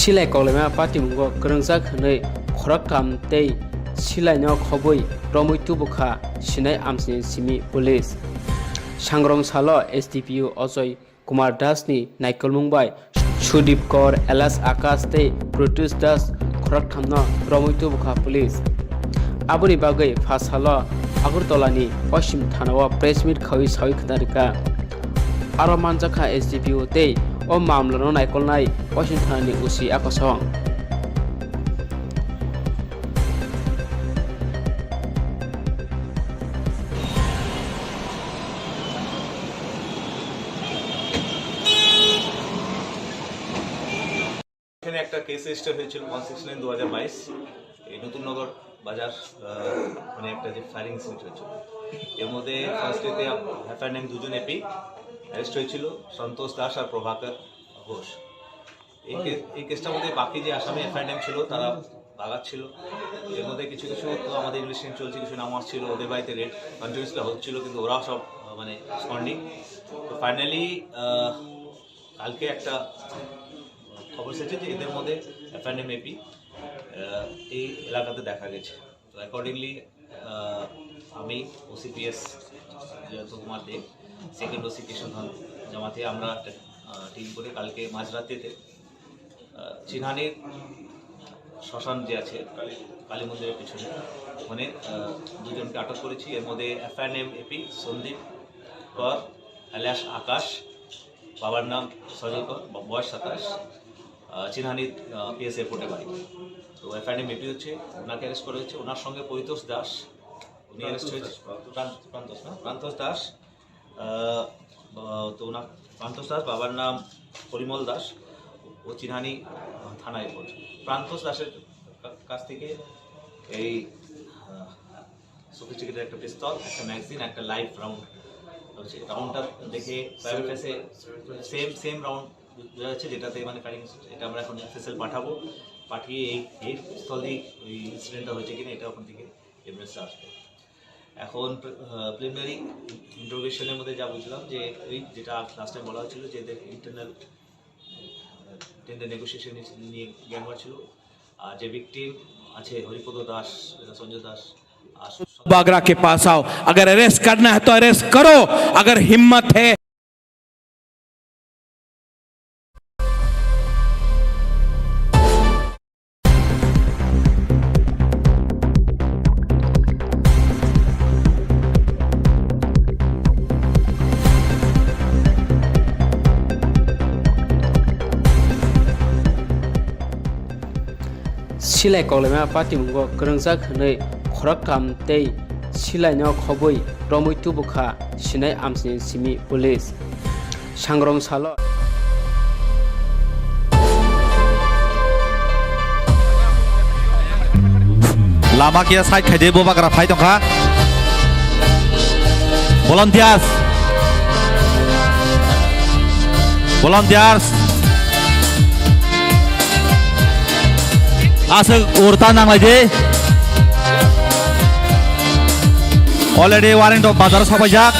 Silai kolema party mungo kerengsak hanai khorak kam tei silai no khoboi romoi tubukha sinai amsini simi police sangrong salo SDPU Ajay Kumar Das ni naikolmung bai Sudip Kaur Elas Akash tei Protus Das khorak thamno romoi tubukha police aboni bagai phasalo Agartala ni Paschim Thanao press meet khawi sawi khadarika aro manjakha SDPU tei o mamlano naikolnai Paschim Thanani usi akosong এখানে একটা case register হয়েছিল 169/2022 এই নতুন নগর বাজার মানে একটা যে firing incident হয়েছিল এর মধ্যে ফার্স্ট ডেতে এফআইআর নেম দুজন এপি অ্যারেস্ট হয়েছিল সন্তোষ দাস আর প্রভাকর ঘোষ এই কেসটার মধ্যে বাকি যে আসামি এফআইআর নেম ছিল তারা ভাগাচ্ছিল এর মধ্যে কিছু কিছু তো আমাদের ইনভেস্টিগেশন চলছে কিছু নাম আসছিল ওদের বাড়িতে রেড কন্টিনিউসলি হচ্ছিল কিন্তু ওরা সব মানে স্পন্ডিং তো ফাইনালি কালকে একটা খবর এসেছে যে এদের মধ্যে এফআইআর নেম এপি এই এলাকাতে দেখা গেছে তো অ্যাকর্ডিংলি আমি ওসিপিএস জয়ন্ত কুমার দেব সেকেন্ড ওসি কৃষ্ণধন জামাতে আমরা একটা টিম করে কালকে মাঝরাতেতে চিনহানির শ্মশান যে আছে কালী মন্দিরের পিছনে ওখানে দুজনকে আটক করেছি এর মধ্যে এফআইআর নেম এপি সন্দীপ কর এলাস আকাশ বাবার নাম সজল কর বয়স 27 চিনহানির পিএস এয়ারপোর্টে বাড়ি তো এফআইআর নেম এপি হচ্ছে ওনাকে অ্যারেস্ট করা হয়েছে ওনার সঙ্গে পরিতোষ দাস উনি অ্যারেস্ট হয়েছে প্রান্তোষ দাস তো ওনার প্রান্তোষ দাস বাবার নাম পরিমল দাস ও চিনহানি থানায় পড়ছে প্রান্তোষ দাসের কাছ থেকে এই সফিস্টিকেটেড একটা পিস্তল একটা ম্যাগাজিন একটা লাইভ রাউন্ড হচ্ছে রাউন্ডটা দেখে প্রাইভেট ফেসে সেম রাউন্ড বোঝা যাচ্ছে যেটাতে মানে ফায়ারিং এটা আমরা এখন এফএসএল পাঠাবো পাঠিয়ে এই স্থলেই ওই ইনসিডেন্টটা হয়েছে কিনা এটা ওখান থেকে এভিডেন্সটা আসবে এখন প্রিলিমিনারি ইন্টারোগেশনের মধ্যে যা বুঝলাম যে ওই যেটা লাস্ট টাইম বলা হচ্ছিল যে এদের ইন্টারনাল টেন্ডার নেগোসিয়েশন নিয়ে জ্ঞানবার ছিল আর যে ভিকটিম আছে হরিপদ দাস সঞ্জয় দাস बागरा के पास आओ अगर अरेस्ट करना है तो अरेस्ट करो अगर हिम्मत है Silai kolema party mungo kerengsak hanai khorak kam tei silai no khoboi romoi tubukha sinai amsini simi police sangrong salo lama kia side khaide bo bagra phai tongkha volunteers asal urta nanglai je already warrant of bazar sabai jak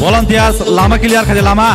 volunteers lama clear khade lama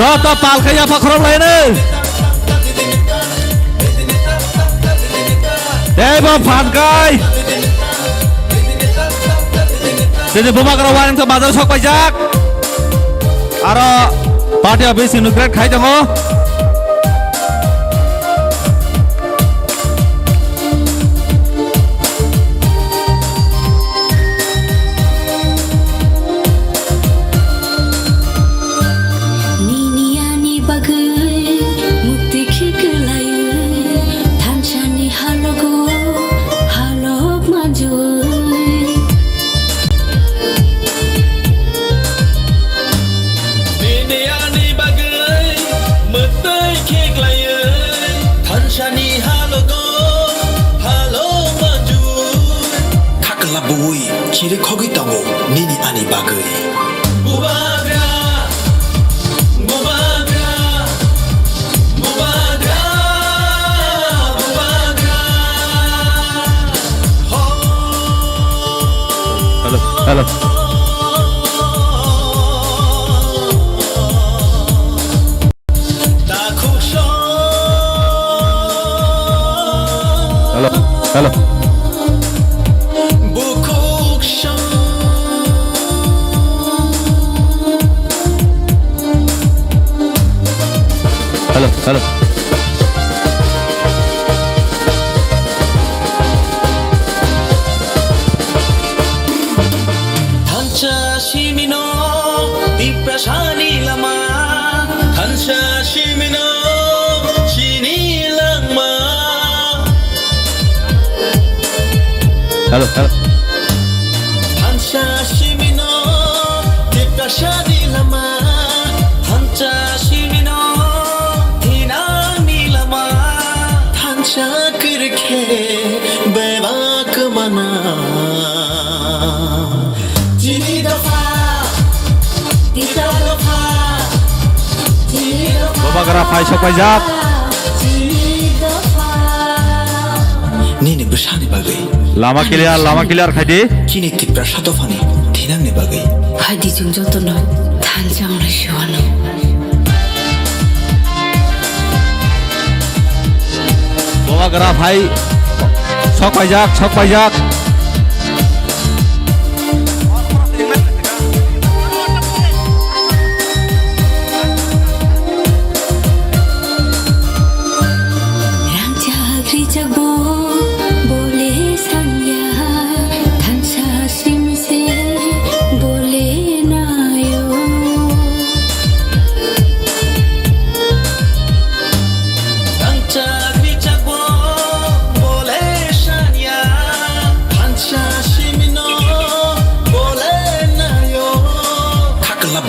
Jota palkanya pakrom lainnya Debo Fatkai Jadi buma kerawan yang bazar sok pajak Aro party habis inugret khai jango Nini ani bagai mukti bui kiri khogi tango nini ani bagai bubagra bubagra bubagra bubagra Halo. Halo. Halo. Hancha shimino diprasani lama Hancha shimino shini lama Halo. Hancha shimino diprasani lama Hancha shimino dinani lama Hancha kirke beba kemana Jini dafa Tita dafa Bobagra Pai sok pajak. Nini bersani bagai Lama clear khadi. Kini tipra sadofani Tinang ni bagai Hadi jungjo tono tanjang na shuano. Bobagra Pai sok pajak.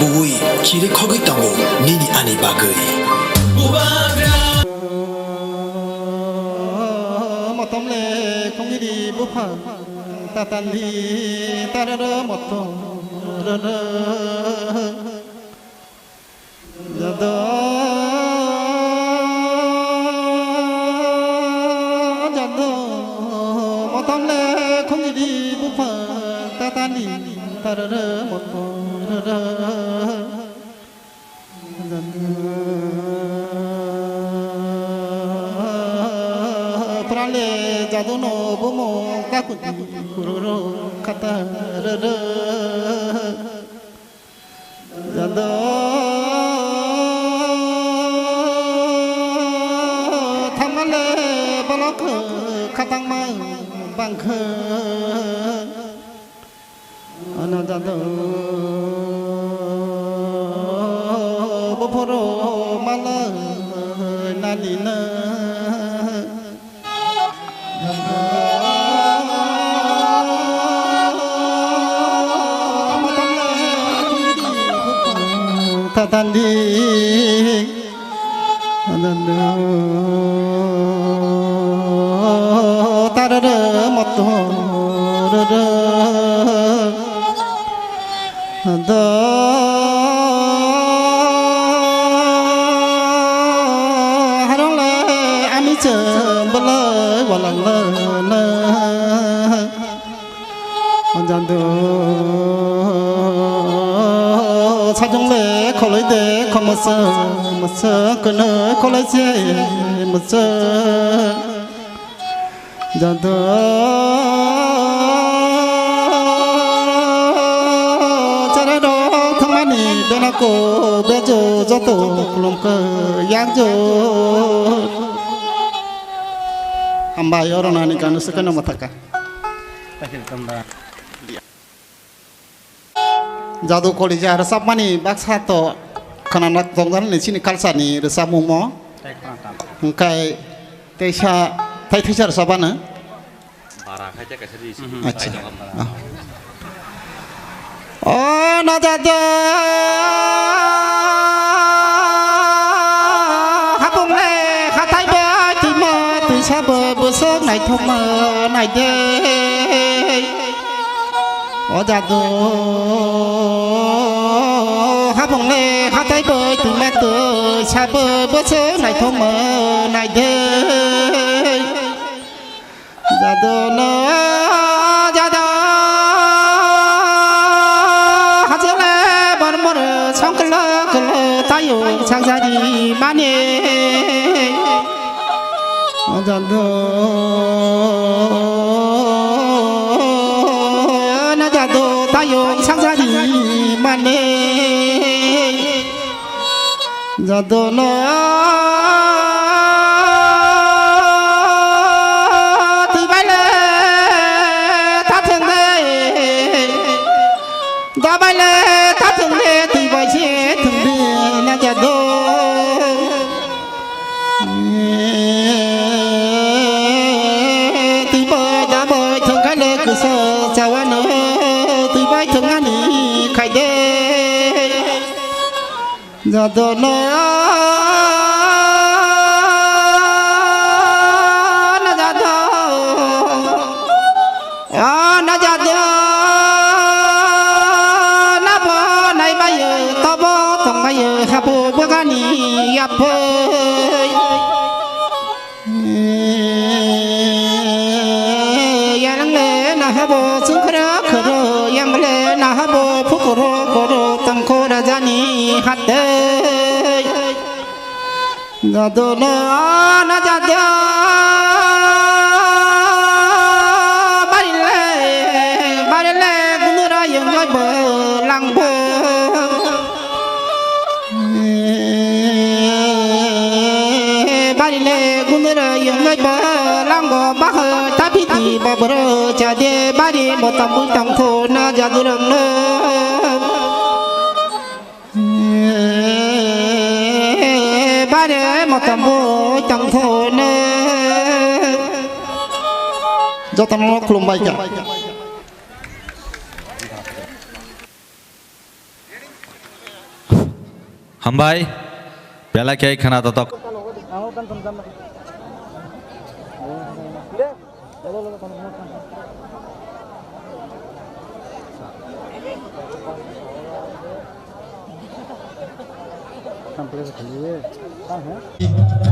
Bui kiri khogi tango nini ani bagai bubagra Matom le không đi búp phở ta tan đi ta rơ một tổ rơ giờ đó Matom le không đi búp phở ta tan đi ta rơ một tổ rơ Prale jadono bomo kakuti kuroro kata rere jado thamale balok katang mang bangkh ana jado boporo mala nalina Tadi, tarada motor, ada harang le ami cembela walang le, jando. Sajong le kholoi de khomasa masa kana kholoi se masa jada chara do thamani benako bejo joto kulum ke yang jo ambai orona ni kanu sekana mataka Jadu kolija resap mani baksa to kananak tonggan ni sini kalsa ni resap mumo kai teisa thai teisa resapana Bara khai ka sadi. acha oh na jada hapung le khatai ba ti ma tu sa ba bu sok nai thom ma nai de জাদু হাবং লে হাতাই বই তুই মে তুই সাবো বসে নাই থম নাই দে জাদু না জাদু হাজলে বরমর সংকল কল তায়ো সাংসারি মানে জাদু না জাদু তায়ো সাংসারি মানে জাদু না তুই বাইলে তাথেন দে দাবাইলে তাথেন দে তুই বাইছে থুন্দে না জাদু তুই বই দা বই থঙ্গালে কুস চাওয়ানো তুই বাই থঙ্গানি খাইদে জাদু না জাদু না জাদু না বনাই বায়ো তব তঙ্গায় হাবো বগানি আপই yangle na habo sungkra khoro yangle na habo phukro koro tangko rajani hatte jadu na jadu barile gunura yang bo langbo barile gunura yang bo langbo bah tapi di babro jadi bari botam butam khona jadurang no bari botam butam khona jotan lo klum baika Hambai bela kiai khana tatok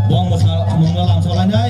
Buang mengalang soalnya.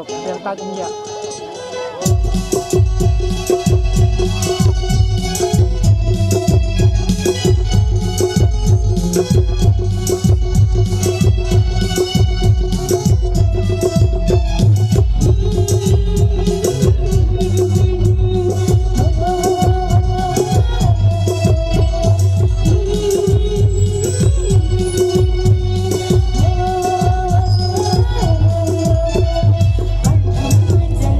Europe dan tajamnya. Hãy subscribe cho kênh Ghiền Mì Gõ để không bỏ lỡ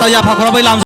atau ya phakra bai lam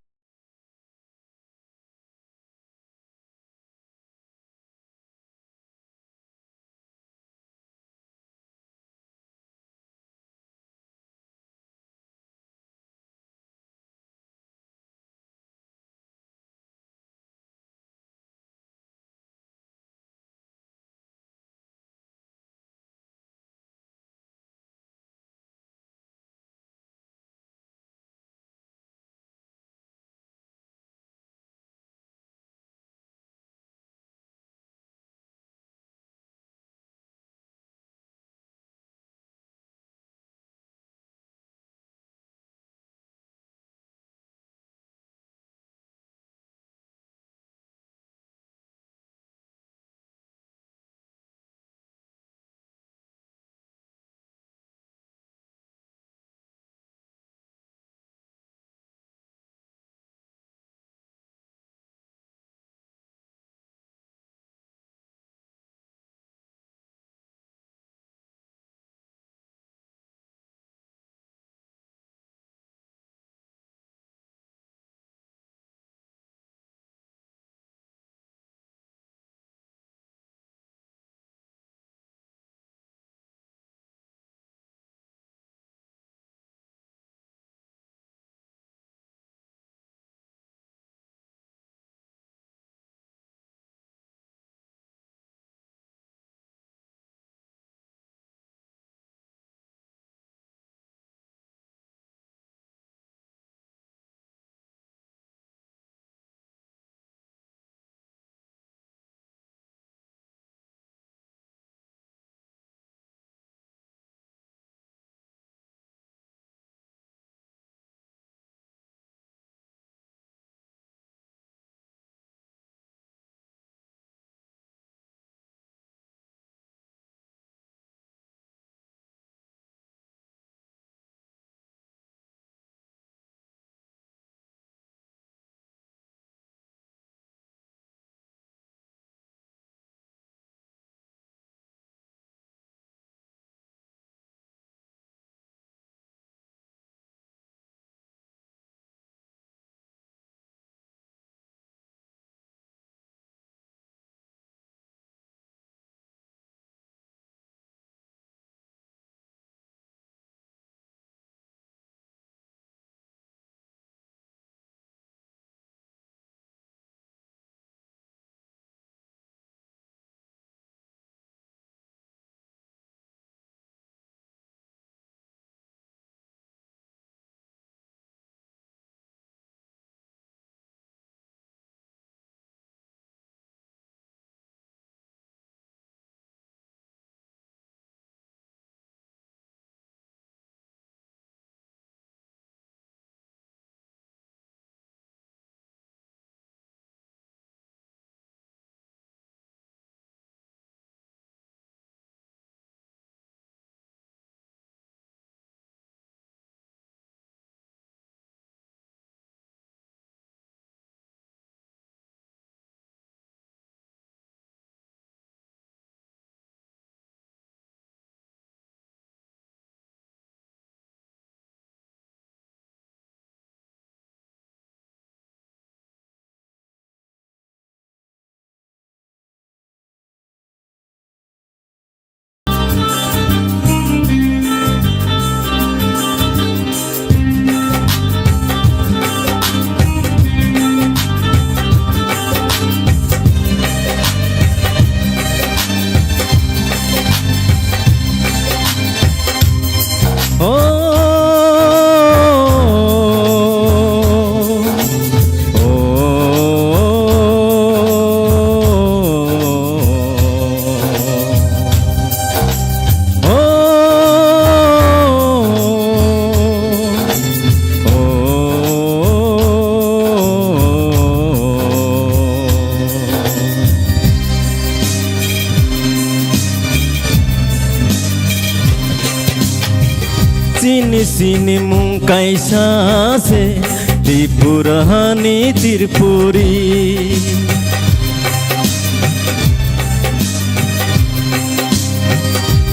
Sini sini mungkai sase Tripurahani Tirpuri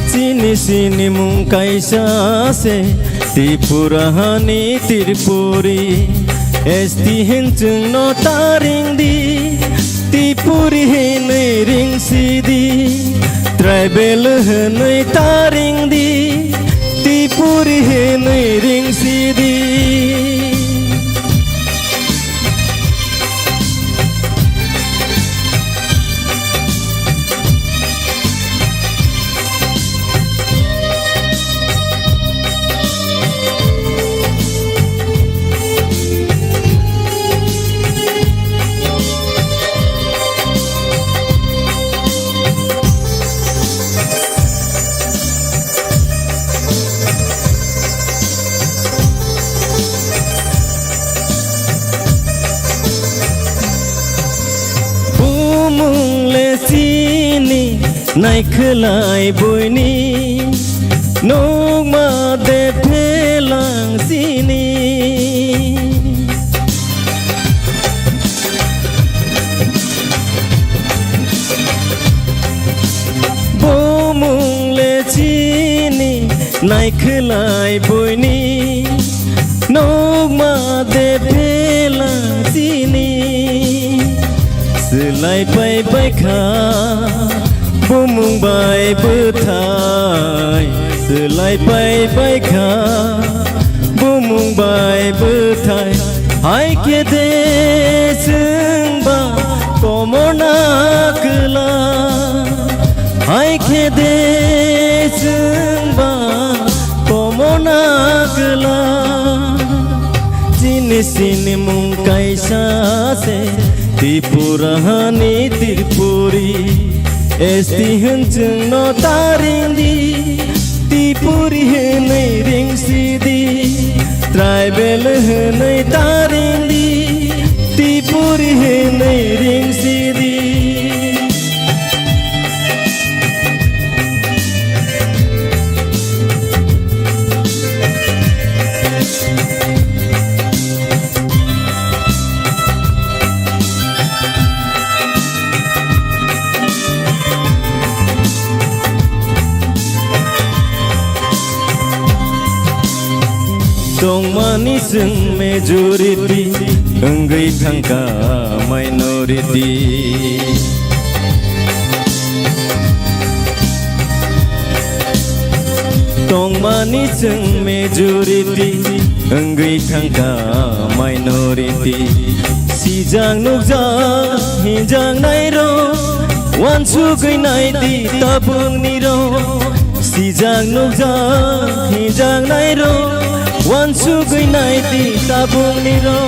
Sini sini mungkai sase Tripurahani Tirpuri esti hincung no taring di tipuri henei ring sidi tribal henei taring di tipuri henei ring sidi naikhlai boini nongma de phelang sini bomung le chini naikhlai boini nongma de phelang sini selai pai pai kha bumung bai betai selai pai pai kha bumung bai betai hai ke de sungba komona kla hai ke de sungba komona kla jini sini mung kaisa se tipurahani tirpuri esti hincung no taring di tipuri henei ring sidi tribal henei taring di tipuri henei ring sidi Dongmani sung majority enggai thangka minority Dongmani sung majority enggai thangka minority sijang nukja hinjang nairo wansu gai nai di tabung niro sijang nukja hinjang nairo wansu gai nai di tabung niro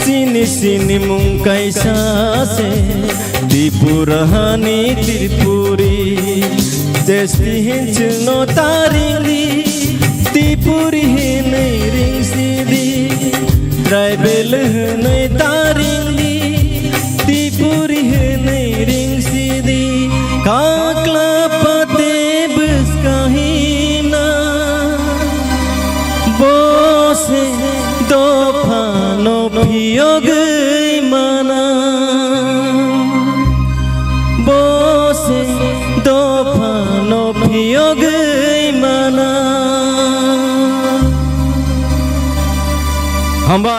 sini sini mung kaisa se tipurahani tirpuri desti hincung no taring di tipuri henei ring sidi tribal henei taring di tipuri henei ring sidi kakla pate kahina bose dofano phiyogai mana bose dofano phiyogai mana hamba